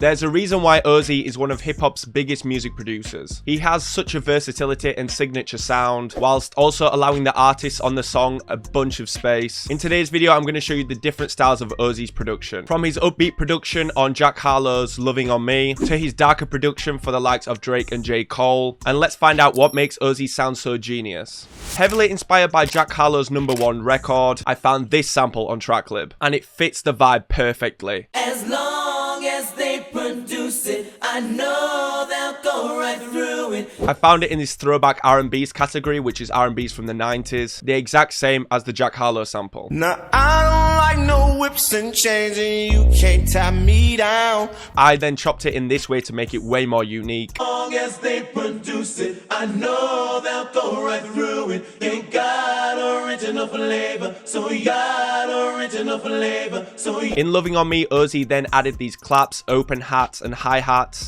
There's a reason why Ozzy is one of hip-hop's biggest music producers. He has such a versatility and signature sound, whilst also allowing the artists on the song a bunch of space. In today's video, I'm going to show you the different styles of Ozzy's production. From his upbeat production on Jack Harlow's Loving On Me, to his darker production for the likes of Drake and J. Cole. And let's find out what makes Ozzy sound so genius. Heavily inspired by Jack Harlow's #1 record, I found this sample on tracklib, and it fits the vibe perfectly. As long as they produce it, I know they'll go right through it. I found it in this throwback R&B's category, which is R&B's from the 90s, the exact same as the Jack Harlow sample. Now I don't like no whips and chains, and you can't tie me down. I then chopped it in this way to make it way more unique. As long as they produce it, I know they'll go right through it. You ain't got original flavor, so you got original flavor, so you... In Loving On Me, Ozzy then added these claps, open hats, and hi-hats.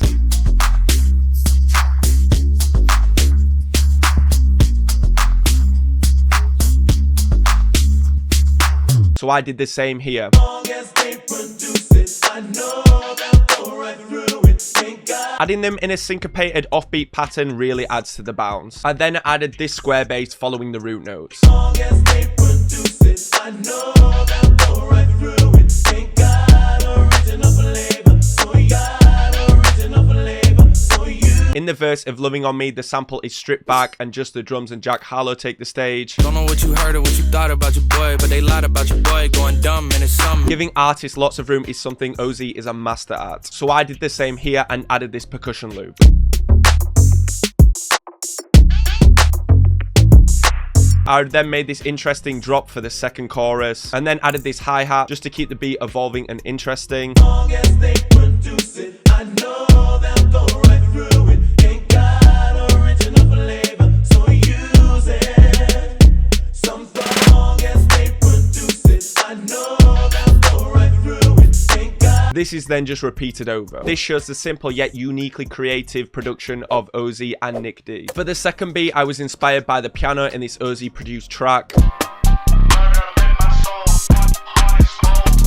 So I did the same here. As long as they produce it, I know they'll go right through it. You ain't got... Adding them in a syncopated offbeat pattern really adds to the bounce. I then added this square bass following the root notes. As long as they produce it, I know they'll go right through it. You ain't got original flavor, so you got original flavor, so you... In the verse of Loving On Me, the sample is stripped back and just the drums and Jack Harlow take the stage. Don't know what you heard or what you thought about your boy, but they lied about your boy going dumb and it's something. Giving artists lots of room is something Ozzy is a master at. So I did the same here and added this percussion loop. I then made this interesting drop for the second chorus, and then added this hi-hat just to keep the beat evolving and interesting. As long as they produce it, I know they'll go right through it. You ain't got original flavor, so use it. As long as they produce it, I know they'll go right through it. You ain't got... This is then just repeated over. This shows the simple yet uniquely creative production of Ozzy and Nick D. For the second beat, I was inspired by the piano in this Ozzy produced track.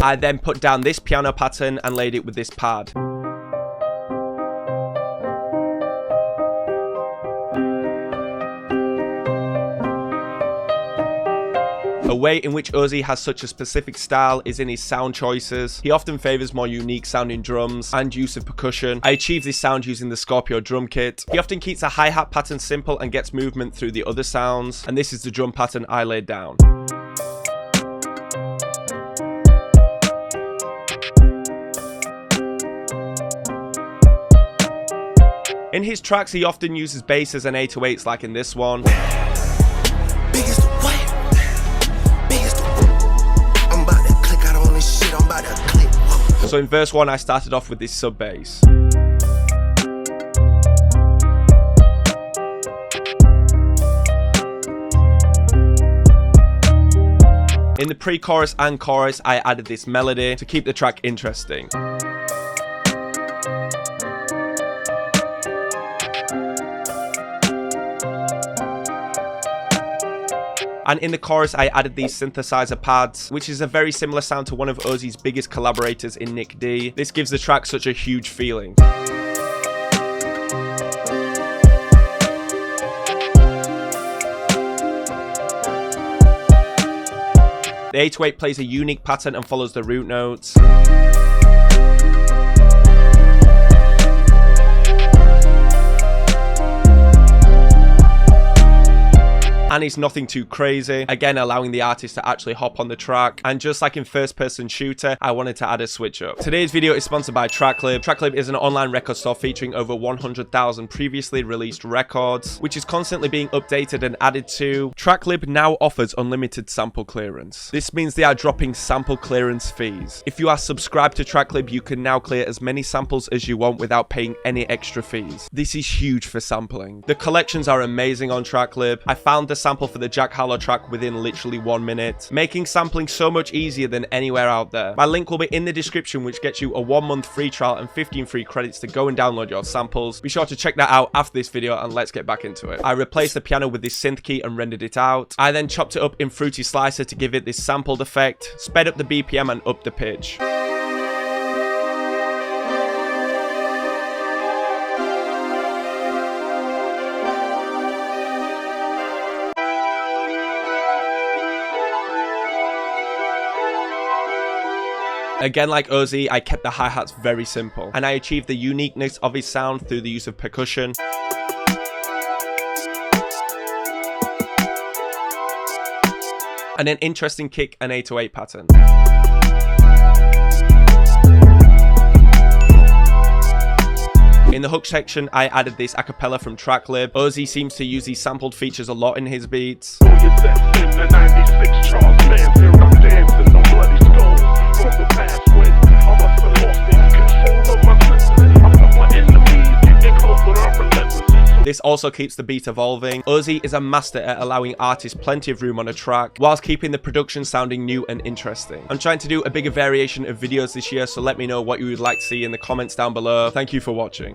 I then put down this piano pattern and laid it with this pad. A way in which Ozzy has such a specific style is in his sound choices. He often favors more unique sounding drums and use of percussion. I achieved this sound using the Scorpio drum kit. He often keeps a hi-hat pattern simple and gets movement through the other sounds, and this is the drum pattern I laid down. In his tracks, he often uses basses and 808s like in this one. So in verse 1, I started off with this sub bass. In the pre-chorus and chorus, I added this melody to keep the track interesting. And in the chorus, I added these synthesizer pads, which is a very similar sound to one of Ozzy's biggest collaborators in Nick D. This gives the track such a huge feeling. The 808 plays a unique pattern and follows the root notes. And it's nothing too crazy, again allowing the artist to actually hop on the track. And just like in first person shooter, I wanted to add a switch up. Today's video is sponsored by Tracklib. Tracklib is an online record store featuring over 100,000 previously released records, which is constantly being updated and added to. Tracklib now offers unlimited sample clearance. This means they are dropping sample clearance fees. If you are subscribed to Tracklib, you can now clear as many samples as you want without paying any extra fees. This is huge for sampling. The collections are amazing on Tracklib. I found the sample for the Jack Harlow track within literally 1 minute, making sampling so much easier than anywhere out there. My link will be in the description, which gets you a 1-month free trial and 15 free credits to go and download your samples. Be sure to check that out after this video, and let's get back into it. I replaced the piano with this synth key and rendered it out. I then chopped it up in Fruity Slicer to give it this sampled effect, sped up the BPM and up the pitch. Again, like Ozzy, I kept the hi-hats very simple, and I achieved the uniqueness of his sound through the use of percussion. And an interesting kick and 808 pattern. In the hook section, I added this a cappella from tracklib. Ozzy seems to use these sampled features a lot in his beats. This also keeps the beat evolving. Ozzy is a master at allowing artists plenty of room on a track, whilst keeping the production sounding new and interesting. I'm trying to do a bigger variation of videos this year, so let me know what you would like to see in the comments down below. Thank you for watching.